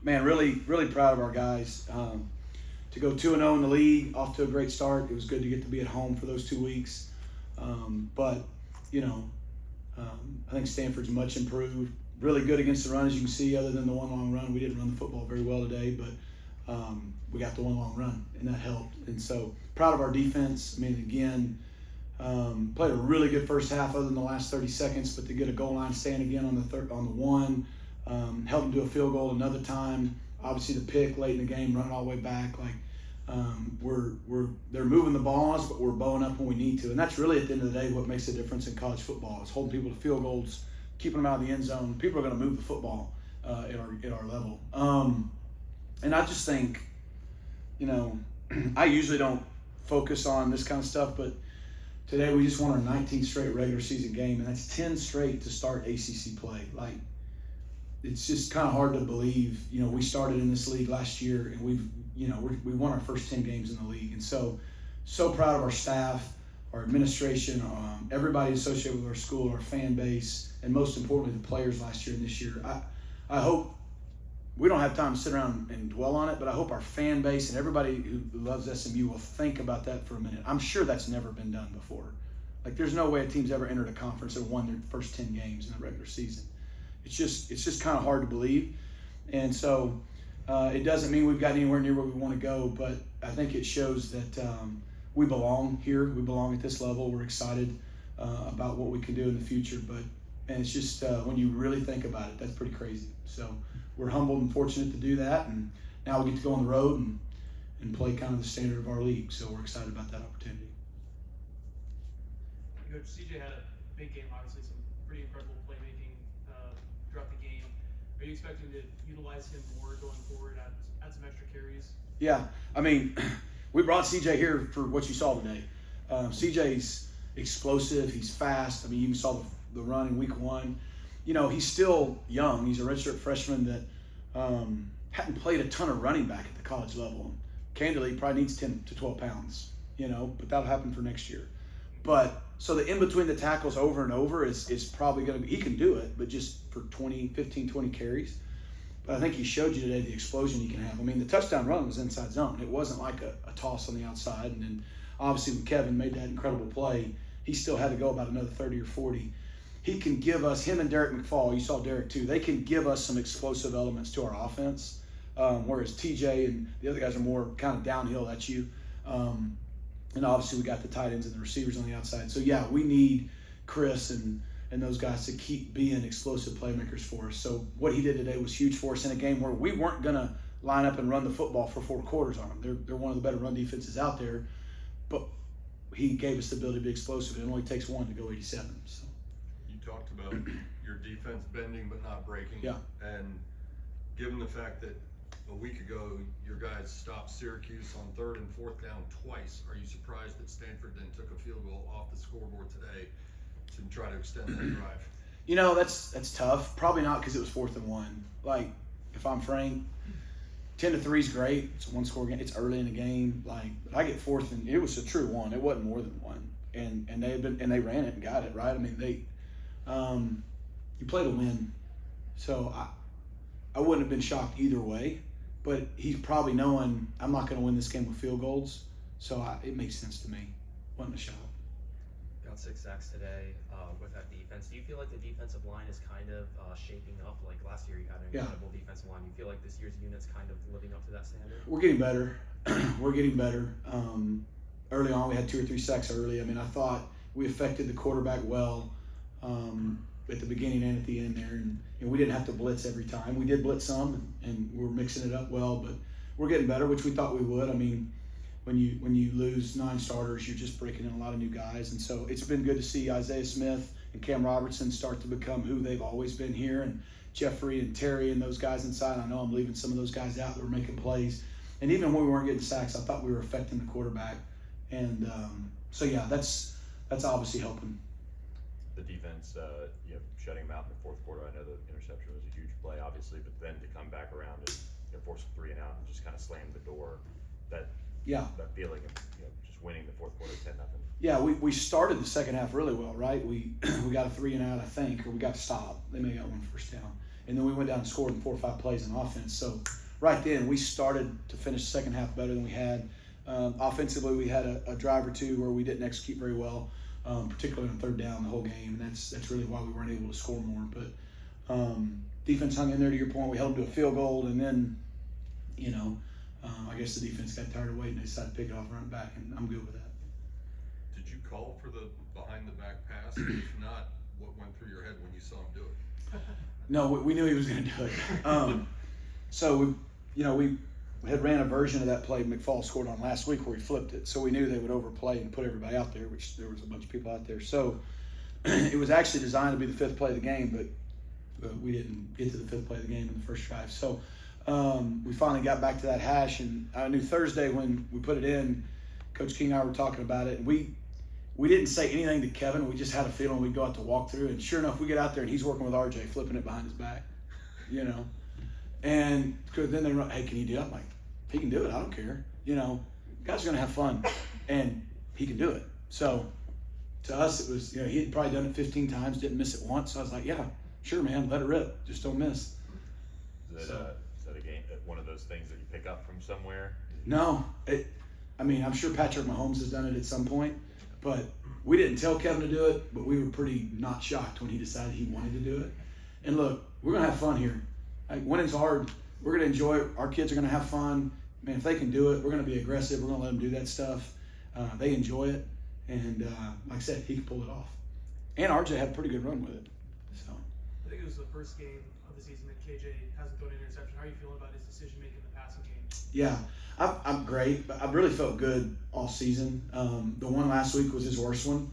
man, really, really proud of our guys. To go 2-0 in the league, off to a great start. It was good to get to be at home for those 2 weeks. But, I think Stanford's much improved. Really good against the run, as you can see, other than the one long run. We didn't run the football very well today, but we got the one long run, and that helped. And so proud of our defense. I mean, again, played a really good first half other than the last 30 seconds, but to get a goal line stand again on the one, help them do a field goal another time. Obviously the pick late in the game, running all the way back. They're moving the balls, but we're bowing up when we need to. And that's really, at the end of the day, what makes a difference in college football is holding people to field goals, keeping them out of the end zone. People are going to move the football at our level. And I just think, I usually don't focus on this kind of stuff, but today we just won our 19th straight regular season game, and that's 10 straight to start ACC play. It's just kind of hard to believe. We started in this league last year, and we won our first 10 games in the league. And so proud of our staff, our administration, everybody associated with our school, our fan base, and most importantly, the players last year and this year. I hope we don't have time to sit around and dwell on it, but I hope our fan base and everybody who loves SMU will think about that for a minute. I'm sure that's never been done before. There's no way a team's ever entered a conference and won their first 10 games in the regular season. It's just kind of hard to believe. And so it doesn't mean we've gotten anywhere near where we want to go, but I think it shows that we belong here. We belong at this level. We're excited about what we can do in the future. And it's just when you really think about it, that's pretty crazy. So we're humbled and fortunate to do that. And now we get to go on the road and play kind of the standard of our league. So we're excited about that opportunity. Coach, CJ had a big game, obviously some pretty incredible playmaking throughout the game. Are you expecting to utilize him more going forward, add some extra carries? Yeah, I mean, we brought CJ here for what you saw today. CJ's explosive. He's fast. I mean, you even saw the run in week 1. He's still young. He's a redshirt freshman that hadn't played a ton of running back at the college level. Candidly, he probably needs 10 to 12 pounds, but that'll happen for next year. But so the in between the tackles over and over is probably going to be, he can do it, but just for 15, 20 carries. But I think he showed you today the explosion he can have. I mean, the touchdown run was inside zone. It wasn't like a toss on the outside. And then obviously when Kevin made that incredible play, he still had to go about another 30 or 40. He can give us, him and Derek McFall, you saw Derek too, they can give us some explosive elements to our offense, whereas TJ and the other guys are more kind of downhill at you. And obviously we got the tight ends and the receivers on the outside. So yeah, we need Chris and those guys to keep being explosive playmakers for us. So what he did today was huge for us in a game where we weren't going to line up and run the football for 4 quarters on them. They're one of the better run defenses out there, but he gave us the ability to be explosive. It only takes one to go 87. So. You talked about your defense bending but not breaking. Yeah. And given the fact that a week ago your guys stopped Syracuse on 3rd and 4th down twice, are you surprised that Stanford then took a field goal off the scoreboard today to try to extend that drive? That's tough. Probably not because it was 4th and 1. If I'm frank, 10-3 is great. It's a 1-score game. It's early in the game. But I get 4th and it was a true 1. It wasn't more than 1. And they ran it and got it right. I mean you play to win. So I wouldn't have been shocked either way. But he's probably knowing I'm not going to win this game with field goals. So it makes sense to me. Wasn't a shock. Got 6 sacks today with that defense. Do you feel like the defensive line is kind of shaping up? Like last year you had an incredible defensive line. Do you feel like this year's unit's kind of living up to that standard? We're getting better. We're getting better. Early on we had 2 or 3 sacks early. I mean, I thought we affected the quarterback well at the beginning and at the end there. And we didn't have to blitz every time. We did blitz some, and we were mixing it up well. But we're getting better, which we thought we would. I mean, when you lose 9 starters, you're just breaking in a lot of new guys. And so it's been good to see Isaiah Smith and Cam Robertson start to become who they've always been here, and Jeffrey and Terry and those guys inside. I know I'm leaving some of those guys out that were making plays. And even when we weren't getting sacks, I thought we were affecting the quarterback. And so, yeah, that's obviously helping. The defense, shutting them out in the 4th quarter. I know the interception was a huge play, obviously, but then to come back around and force a 3 and out and just kind of slam the door, that feeling of just winning the 4th quarter 10-0. Yeah, we started the second half really well, right? We got a 3 and out, I think, or we got to stop. They may have got 1 first down. and then we went down and scored in 4 or 5 plays on offense. So right then we started to finish the second half better than we had. Offensively, we had a drive or two where we didn't execute very well, particularly on third down the whole game, and that's really why we weren't able to score more. But defense hung in there, to your point. We held them to a field goal, and then, I guess the defense got tired of waiting. They decided to pick it off and run it back, and I'm good with that. Did you call for the behind the back pass? If not, what went through your head when you saw him do it? No, we knew he was going to do it. So we had ran a version of that play McFall scored on last week where he flipped it. So we knew they would overplay and put everybody out there, which there was a bunch of people out there. So it was actually designed to be the 5th play of the game, but we didn't get to the 5th play of the game in the first drive. So we finally got back to that hash, and I knew Thursday when we put it in, Coach King and I were talking about it, and we didn't say anything to Kevin. We just had a feeling we'd go out to walk through, and sure enough, we get out there and he's working with RJ, flipping it behind his back, And then they run, hey, can you do it? I'm like, he can do it. I don't care. Guys are gonna have fun, and he can do it. So to us, it was he had probably done it 15 times, didn't miss it once. So I was like, yeah, sure, man, let it rip, just don't miss. Is that a game? One of those things that you pick up from somewhere? No, I'm sure Patrick Mahomes has done it at some point, but we didn't tell Kevin to do it. But we were pretty not shocked when he decided he wanted to do it. And look, we're gonna have fun here. Winning's hard. We're gonna enjoy it. Our kids are gonna have fun. Man, if they can do it, we're gonna be aggressive. We're gonna let them do that stuff. They enjoy it, and like I said, he can pull it off. And RJ had a pretty good run with it. So I think it was the first game of the season that KJ hasn't thrown an interception. How are you feeling about his decision making in the passing game? Yeah, I'm great. But I really felt good all season. The one last week was his worst one,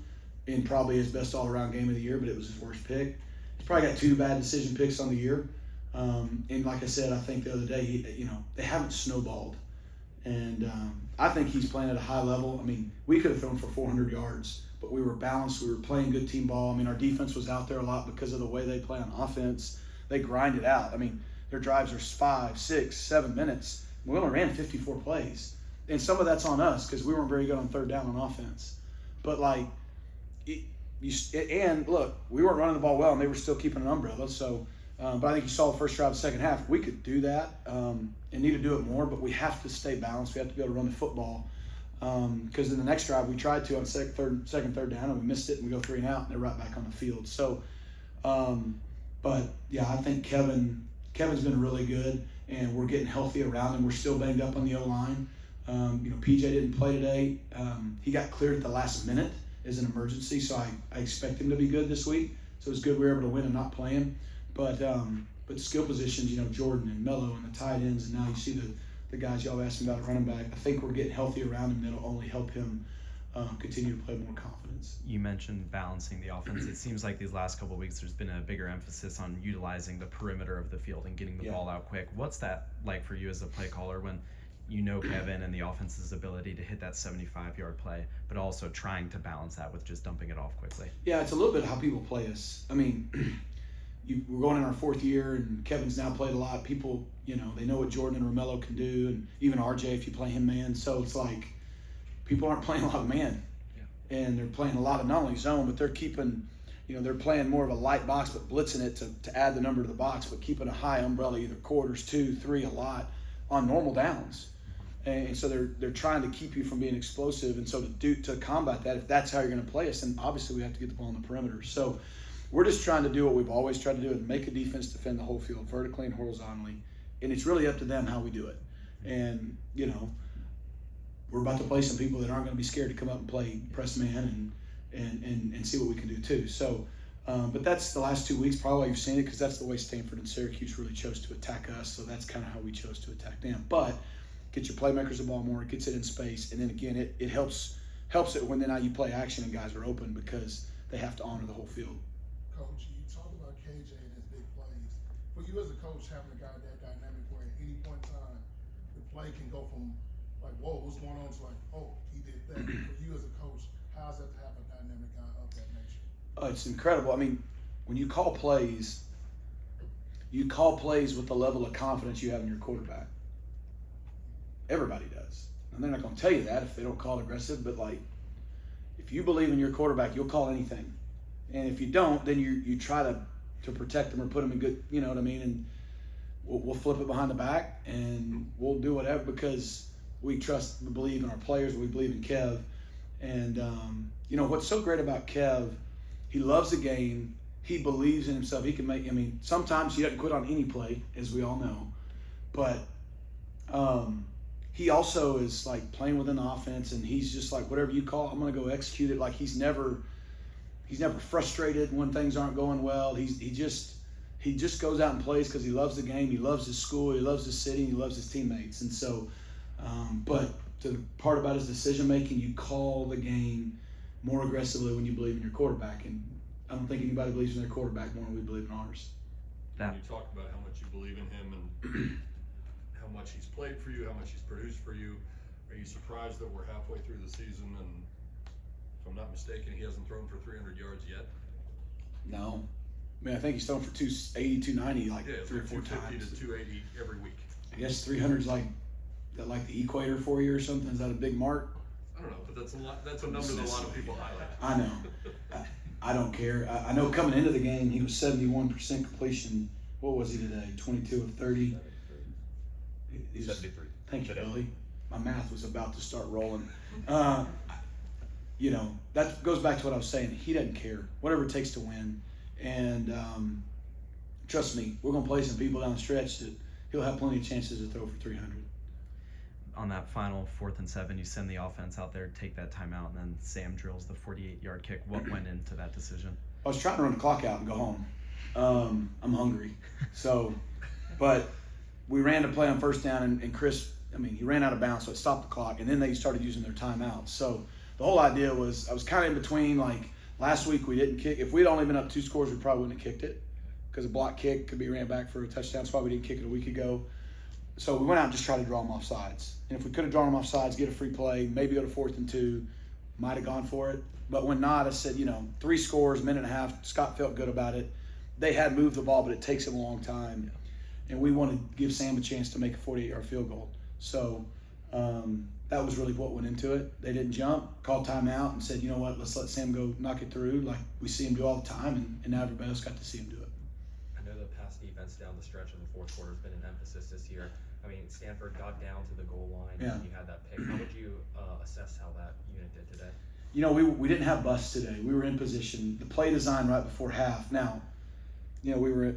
and probably his best all-around game of the year. But it was his worst pick. He's probably got 2 bad decision picks on the year. And like I said, I think the other day, they haven't snowballed. And I think he's playing at a high level. We could have thrown for 400 yards, but we were balanced. We were playing good team ball. Our defense was out there a lot because of the way they play on offense. They grind it out. Their drives are 5, 6, 7 minutes. We only ran 54 plays. And some of that's on us because we weren't very good on third down on offense. But, and look, we weren't running the ball well, and they were still keeping an umbrella. So, but I think you saw the first drive of the second half. We could do that and need to do it more, but we have to stay balanced. We have to be able to run the football because in the next drive we tried to on second, third down, and we missed it, and we go 3 and out, and they're right back on the field. So, but yeah, I think Kevin's been really good, and we're getting healthy around him. We're still banged up on the O-line. PJ didn't play today. He got cleared at the last minute as an emergency, so I expect him to be good this week. So it's good we were able to win and not play him. But skill positions, Jordan and Mello and the tight ends, and now you see the guys y'all asked me about at running back. I think we're getting healthy around him. That'll only help him continue to play with more confidence. You mentioned balancing the offense. It seems like these last couple of weeks there's been a bigger emphasis on utilizing the perimeter of the field and getting the ball out quick. What's that like for you as a play caller when Kevin and the offense's ability to hit that 75-yard play, but also trying to balance that with just dumping it off quickly? Yeah, it's a little bit how people play us. We're going in our 4th year, and Kevin's now played a lot. People, they know what Jordan and Romello can do, and even RJ if you play him man. So it's like people aren't playing a lot of man, and they're playing a lot of not only zone, but they're keeping, they're playing more of a light box, but blitzing it to add the number to the box, but keeping a high umbrella, either quarters, 2, 3, a lot on normal downs. And so they're trying to keep you from being explosive, and so to combat that, if that's how you're going to play us, then obviously we have to get the ball on the perimeter. So we're just trying to do what we've always tried to do, and make a defense defend the whole field vertically and horizontally. And it's really up to them how we do it. And, we're about to play some people that aren't going to be scared to come up and play press man and see what we can do too. So, but that's the last 2 weeks, probably why you've seen it, because that's the way Stanford and Syracuse really chose to attack us. So that's kind of how we chose to attack them. But get your playmakers the ball more, it gets it in space, and then again, it helps it when now you play action and guys are open because they have to honor the whole field. Coach, you talked about KJ and his big plays. For you as a coach, having a guy that dynamic where at any point in time, the play can go from like, whoa, what's going on, to like, oh, he did that. For you as a coach, how's that to have a dynamic guy of that nature? It's incredible. When you call plays with the level of confidence you have in your quarterback. Everybody does. And they're not going to tell you that if they don't call it aggressive, but if you believe in your quarterback, you'll call anything. And if you don't, then you try to to protect them or put them in good, you know what I mean? And we'll flip it behind the back and we'll do whatever because we believe in our players, we believe in Kev. And, you know, what's so great about Kev, he loves the game. He believes in himself. He can make, I mean, sometimes he doesn't quit on any play, as we all know. But he also is like playing within the offense, and he's just like, whatever you call it, I'm going to go execute it. Like he's never frustrated when things aren't going well. He just goes out and plays because he loves the game. He loves his school. He loves his city. He loves his teammates. And so, but to the part about his decision making, you call the game more aggressively when you believe in your quarterback. And I don't think anybody believes in their quarterback more than we believe in ours. You talk about how much you believe in him and how much he's played for you, how much he's produced for you. Are you surprised that we're halfway through the season and, if I'm not mistaken, he hasn't thrown for 300 yards yet? No. I mean, I think he's thrown for 280, 290 like 3 or 4 times. 250 to 280 every week. I guess 300 is like the equator for you or something. Is that a big mark? I don't know, but that's a lot. That's a number that a lot of people highlight. I know. I don't care. I know coming into the game, he was 71% completion. What was he today? 22 of 30. 73. Thank you, Billy. My math was about to start rolling. You know, that goes back to what I was saying. He doesn't care. Whatever it takes to win. And trust me, we're going to play some people down the stretch that he'll have plenty of chances to throw for 300. On that final 4th and 7, you send the offense out there, take that timeout, and then Sam drills the 48-yard kick. What went into that decision? I was trying to run the clock out and go home. I'm hungry. So, but we ran to play on first down, and Chris, I mean, he ran out of bounds, so it stopped the clock, and then they started using their timeouts. So the whole idea was I was kind of in between, like, last week we didn't kick. If we'd only been up 2 scores, we probably wouldn't have kicked it because a block kick could be ran back for a touchdown. That's why we didn't kick it a week ago. So we went out and just tried to draw them off sides. And if we could have drawn them off sides, get a free play, maybe go to 4th and 2, might have gone for it. But when not, I said, 3 scores, minute and a half. Scott felt good about it. They had moved the ball, but it takes them a long time. And we wanted to give Sam a chance to make a 48-yard field goal. So that was really what went into it. They didn't jump, called timeout, and said, you know what, let's let Sam go knock it through like we see him do all the time. And now everybody else got to see him do it. I know the pass defense down the stretch in the 4th quarter has been an emphasis this year. I mean, Stanford got down to the goal line and you had that pick. How would you assess how that unit did today? We didn't have busts today. We were in position. The play design right before half. Now, we were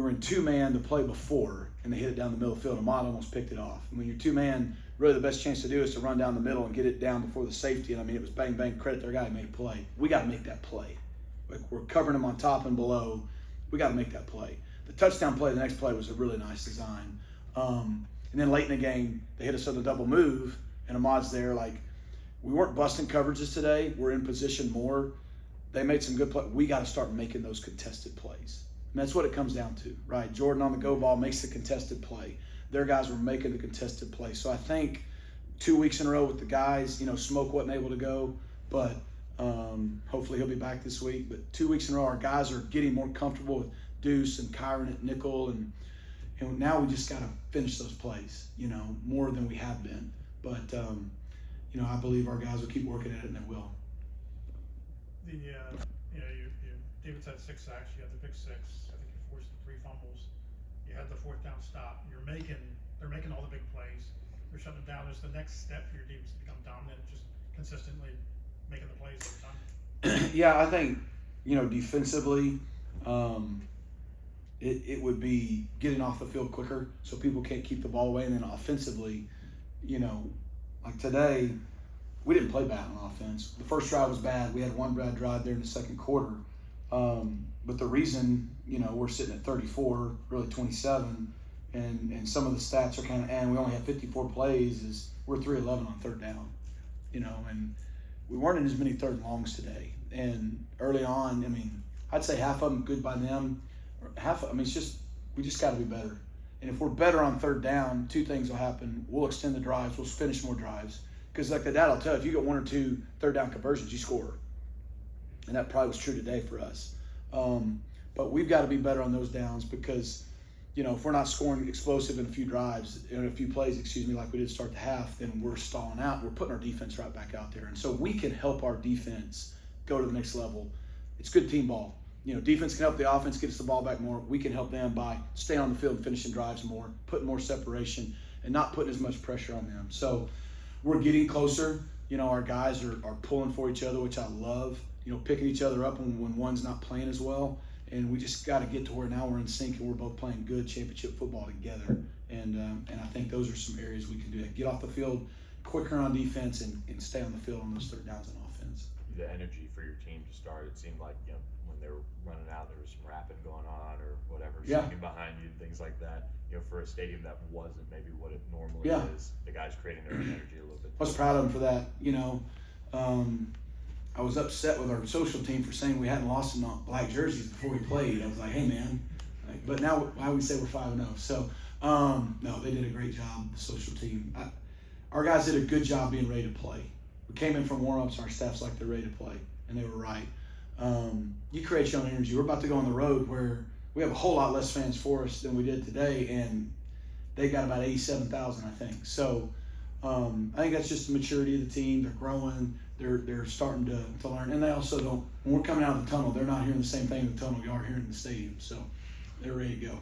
in 2-man the play before, and they hit it down the middle of the field. Ahmad almost picked it off. And when you're 2-man, really the best chance to do is to run down the middle and get it down before the safety. And I mean, it was bang, bang, credit their guy who made a play. We got to make that play. Like, we're covering them on top and below. We got to make that play. The touchdown play, the next play, was a really nice design. And then late in the game, they hit us on a double move, and Ahmad's there. Like, we weren't busting coverages today. We're in position more. They made some good plays. We got to start making those contested plays. And that's what it comes down to, right? Jordan on the go ball makes the contested play. Their guys were making the contested play. So I think 2 weeks in a row with the guys, Smoke wasn't able to go, but hopefully he'll be back this week. But 2 weeks in a row, our guys are getting more comfortable with Deuce and Kyron at nickel, and now we just got to finish those plays, more than we have been. But I believe our guys will keep working at it, and they will. David's had 6 sacks. You had the big 6. I think you forced 3 fumbles. You had the 4th down stop. They're making all the big plays. They're shutting them down. Is the next step for your team to become dominant, just consistently making the plays every time? Yeah, I think defensively, it would be getting off the field quicker so people can't keep the ball away, and then offensively, like today, we didn't play bad on offense. The first drive was bad. We had one bad drive there in the 2nd quarter. But the reason, we're sitting at 34, really 27, and some of the stats are and we only have 54 plays, is we're 3-11 on 3rd down, and we weren't in as many 3rd and longs today. And early on, I'd say half of them good by them. We just got to be better. And if we're better on 3rd down, 2 things will happen. We'll extend the drives. We'll finish more drives. Because like the dad will tell you, if you get 1 or 2 3rd down conversions, you score. And that probably was true today for us. But we've got to be better on those downs because, if we're not scoring explosive in a few drives, in a few plays, like we did start the half, then we're stalling out. We're putting our defense right back out there. And so we can help our defense go to the next level. It's good team ball. defense can help the offense get us the ball back more. We can help them by staying on the field and finishing drives more, putting more separation, and not putting as much pressure on them. So we're getting closer. Our guys are pulling for each other, which I love, picking each other up when one's not playing as well. And we just got to get to where now we're in sync and we're both playing good championship football together. And I think those are some areas we can do that. Get off the field quicker on defense and stay on the field on those third downs on offense. The energy for your team to start, it seemed like, when they were running out, there was some rapping going on or whatever, singing behind you, things like that. For a stadium that wasn't maybe what it normally is, the guys creating their own energy a little bit. I was proud of them for that. I was upset with our social team for saying we hadn't lost in black jerseys before we played. I was like, hey man, but now why we say we're 5-0. So no, they did a great job, the social team. Our guys did a good job being ready to play. We came in from warm-ups and our staff's like they're ready to play, and they were right. You create your own energy. We're about to go on the road where we have a whole lot less fans for us than we did today, and they got about 87,000, I think. So I think that's just the maturity of the team. They're growing. They're starting to learn, and they also don't. When we're coming out of the tunnel, they're not hearing the same thing in the tunnel we are hearing in the stadium. So they're ready to go.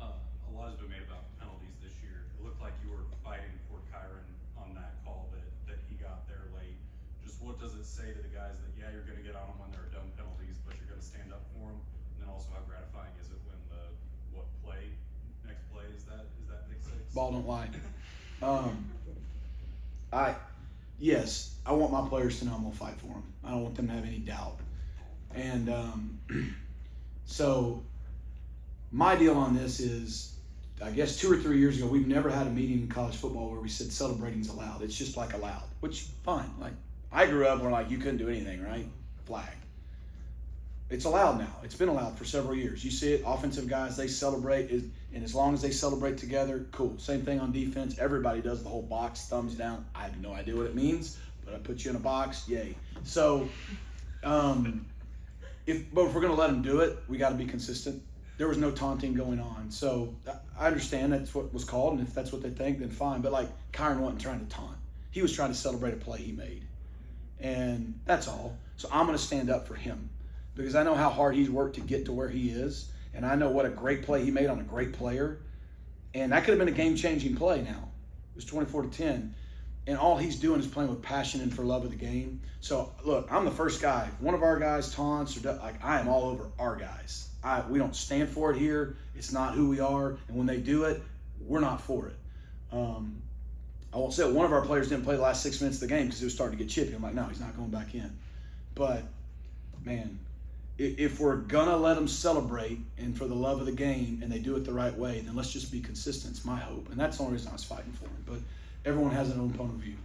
A lot has been made about penalties this year. It looked like you were fighting for Kyron on that call that he got there late. Just what does it say to the guys that you're going to get on them when there are dumb penalties, but you're going to stand up for them? And then also, how gratifying is it when next play is that pick six? Ball don't lie. Yes, I want my players to know I'm gonna fight for them. I don't want them to have any doubt. And so my deal on this is, I guess 2 or 3 years ago, we've never had a meeting in college football where we said celebrating's allowed. It's just like allowed, which fine. Like I grew up where you couldn't do anything, right? Flag. It's allowed now. It's been allowed for several years. You see it, offensive guys, they celebrate, and as long as they celebrate together, cool. Same thing on defense. Everybody does the whole box, thumbs down. I have no idea what it means, but I put you in a box, yay. So, if we're going to let them do it, we got to be consistent. There was no taunting going on. So, I understand that's what was called, and if that's what they think, then fine. But, Kyron wasn't trying to taunt. He was trying to celebrate a play he made. And that's all. So, I'm going to stand up for him, because I know how hard he's worked to get to where he is, and I know what a great play he made on a great player, and that could have been a game-changing play now. It was 24-10, and all he's doing is playing with passion and for love of the game. So, look, I'm the first guy. If one of our guys taunts, I am all over our guys. We don't stand for it here. It's not who we are, and when they do it, we're not for it. I won't say one of our players didn't play the last 6 minutes of the game because he was starting to get chippy. I'm like, no, he's not going back in. But, man, if we're gonna let them celebrate and for the love of the game and they do it the right way, then let's just be consistent. It's my hope, and that's the only reason I was fighting for him. But everyone has their own point of view.